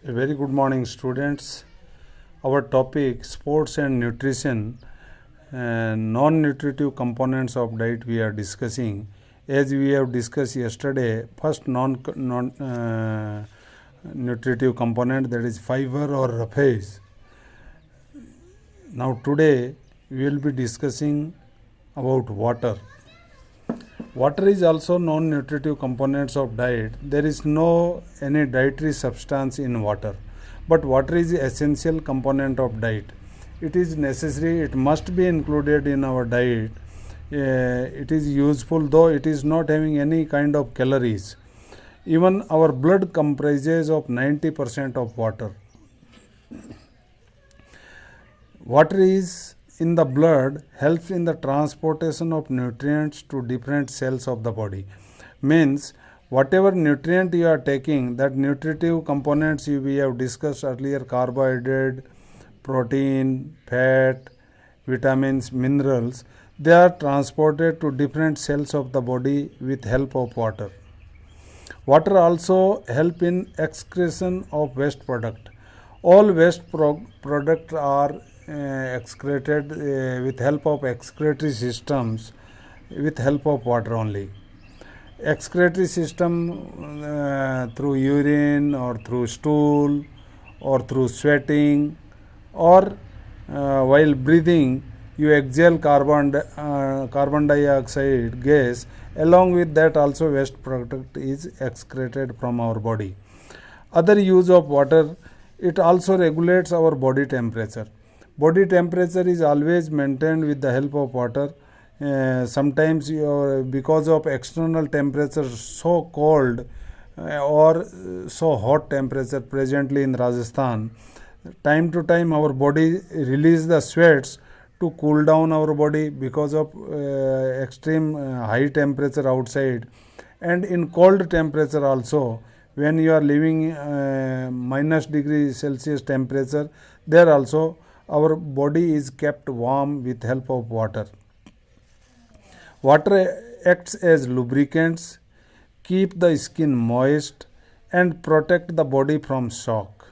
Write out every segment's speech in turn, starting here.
A very good morning, students. Our topic sports and nutrition, non-nutritive components of diet we are discussing. As we have discussed yesterday, first non nutritive component, that is fiber or roughage. Now today we will be discussing about water. Water is also non-nutritive components of diet. There is no any dietary substance in water, but water is essential component of diet. It is necessary, it must be included in our diet. It is useful, though it is not having any kind of calories. Even our blood comprises of 90% of water. Water is in the blood helps in the transportation of nutrients to different cells of the body. Means whatever nutrient you are taking, that nutritive components we have discussed earlier, carbohydrate, protein, fat, vitamins, minerals, they are transported to different cells of the body with help of water. Water also help in excretion of waste product. All waste product are excreted with help of excretory systems, with help of water only. Excretory system through urine or through stool or through sweating or while breathing you exhale carbon dioxide gas. Along with that also waste product is excreted from our body. Other use of water, it also regulates our body temperature. Body temperature is always maintained with the help of water. Sometimes because of external temperature so cold or so hot temperature presently in Rajasthan, time to time our body release the sweats to cool down our body because of extreme high temperature outside. And in cold temperature also, when you are living minus degree Celsius temperature, there also our body is kept warm with help of water. Water acts as lubricants, keep the skin moist and protect the body from shock.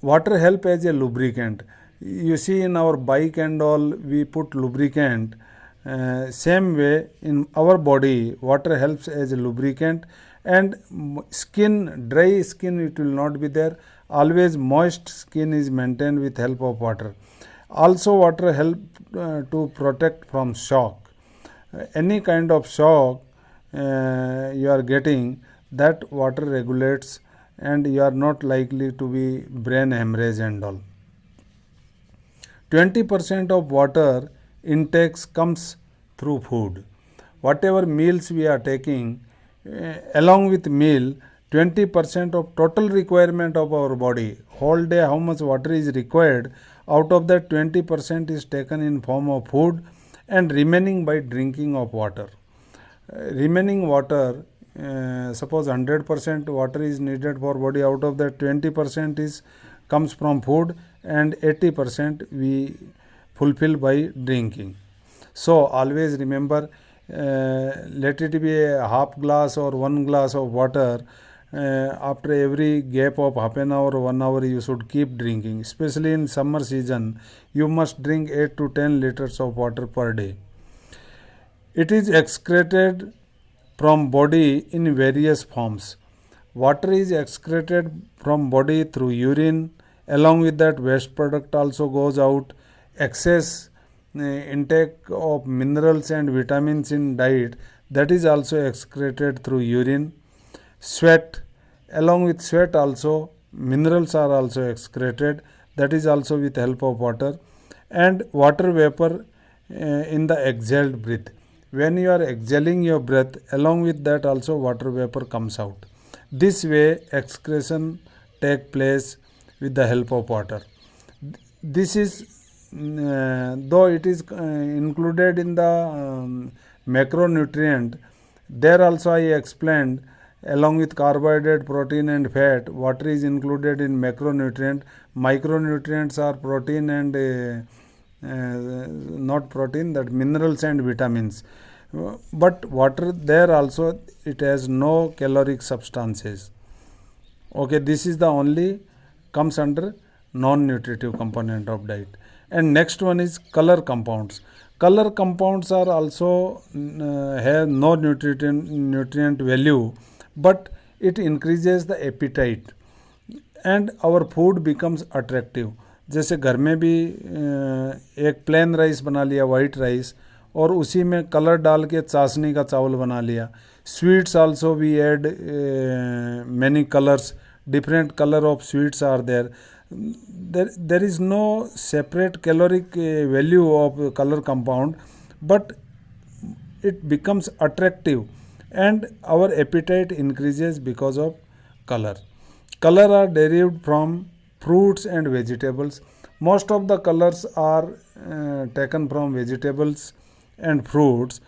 Water help as a lubricant. You see in our bike and all we put lubricant. Same way in our body water helps as a lubricant, and skin, dry skin, it will not be there. Always moist skin is maintained with help of water. Also water help to protect from shock. Any kind of shock you are getting, that water regulates and you are not likely to be brain hemorrhage and all. 20% of water intakes comes through food. Whatever meals we are taking, along with meal, 20% of total requirement of our body, whole day how much water is required, out of that 20% is taken in form of food and remaining by drinking of water. Remaining water, suppose 100% water is needed for body, out of that 20% is comes from food and 80% we fulfill by drinking. So always remember, let it be a half glass or 1 glass of water. After every gap of half an hour or 1 hour you should keep drinking. Especially in summer season, you must drink 8 to 10 liters of water per day. It is excreted from body in various forms. Water is excreted from body through urine. Along with that, waste product also goes out. Excess intake of minerals and vitamins in diet, that is also excreted through urine. Sweat, along with sweat also minerals are also excreted, that is also with help of water. And water vapor in the exhaled breath. When you are exhaling your breath, along with that also water vapor comes out. This way excretion take place with the help of water. This is though it is included in the macronutrient, there also I explained, along with carbohydrate, protein and fat, water is included in macronutrient. Micronutrients are protein and not protein, that minerals and vitamins. But water there also, it has no caloric substances. Okay, this is the only comes under non-nutritive component of diet. And next one is color compounds. Color compounds are also have no nutrient value, but it increases the appetite and our food becomes attractive. जैसे घर में भी एक plain rice बना लिया, white rice, और उसी में कलर डाल के चाशनी का चावल बना लिया. Sweets also we add many colours, different color of sweets are there. There is no separate caloric value of color compound, but it becomes attractive and our appetite increases because of color. Color are derived from fruits and vegetables. Most of the colors are taken from vegetables and fruits,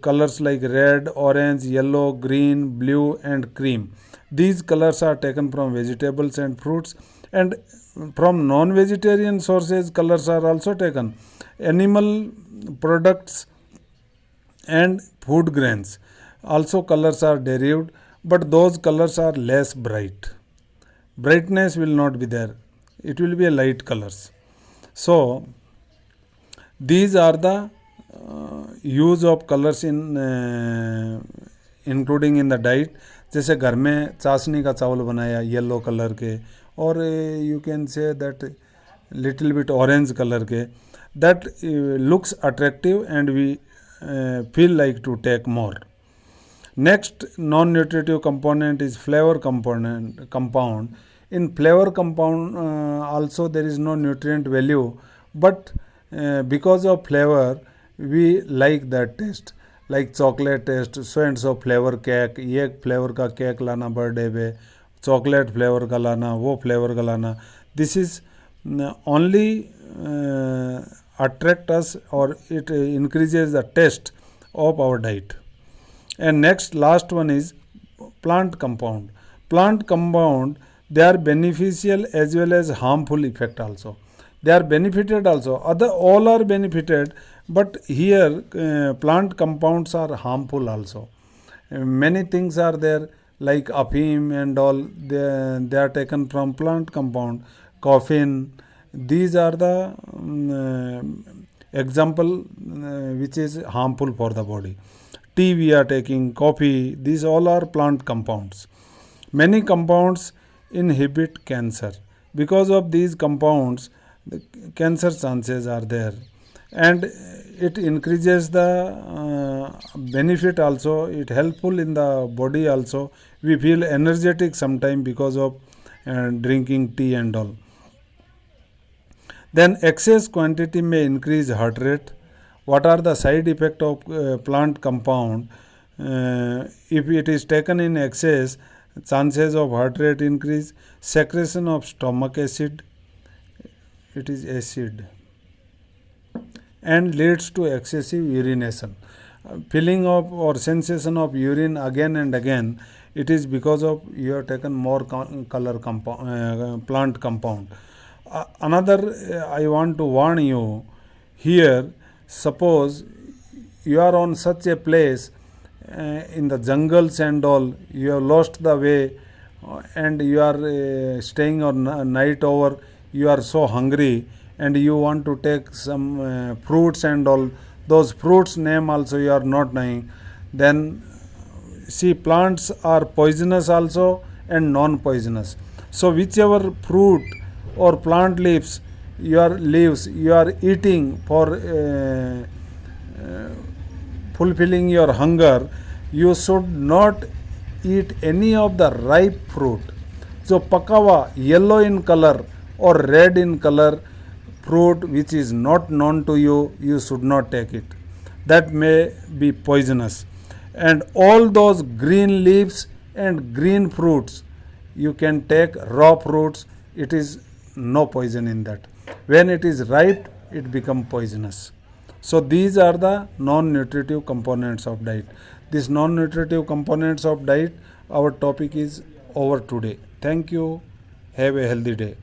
colors like red, orange, yellow, green, blue and cream. These colors are taken from vegetables and fruits, and from non-vegetarian sources colors are also taken. Animal products and food grains also colors are derived, but those colors are less bright. Brightness will not be there. It will be a light colors. So these are the use of colors in including in the diet. जैसे घर में चाशनी का चावल बनाया yellow colour के, और you can say that little bit orange colour के, that looks attractive and we feel like to take more. Next non-nutritive component is flavor compound. In flavor compound also there is no nutrient value, but because of flavor we like that taste. Like chocolate taste, so and so flavor cake, ये flavor का cake लाना birthday पे, chocolate flavor का लाना, वो flavor का लाना. This is only attract us, or it increases the taste of our diet. And next last one is plant compound. Plant compound, they are beneficial as well as harmful effect also. They are benefited also. All are benefited, but here plant compounds are harmful also. Many things are there like afim and all. They are taken from plant compound. Caffeine. These are the example which is harmful for the body. Tea we are taking, coffee, these all are plant compounds. Many compounds inhibit cancer. Because of these compounds, the cancer chances are there, and it increases the benefit also. It helpful in the body also. We feel energetic sometime because of drinking tea and all. Then excess quantity may increase heart rate. What are the side effects of plant compound? If it is taken in excess, chances of heart rate increase. Secretion of stomach acid, it is acid, and leads to excessive urination. Feeling of or sensation of urine again and again, it is because of you have taken more color compound, plant compound. Another, I want to warn you here. Suppose you are on such a place in the jungles and all, you have lost the way, and you are staying on night over, you are so hungry and you want to take some fruits and all, those fruits name also you are not knowing. Then see, plants are poisonous also and non-poisonous. So whichever fruit or plant leaves you are eating for fulfilling your hunger, you should not eat any of the ripe fruit. So पका हुआ yellow in color or red in color fruit which is not known to you, you should not take it. That may be poisonous. And all those green leaves and green fruits, you can take raw fruits, it is no poison in that. When it is ripe, it becomes poisonous. So these are the non-nutritive components of diet. These non-nutritive components of diet, our topic is over today. Thank you. Have a healthy day.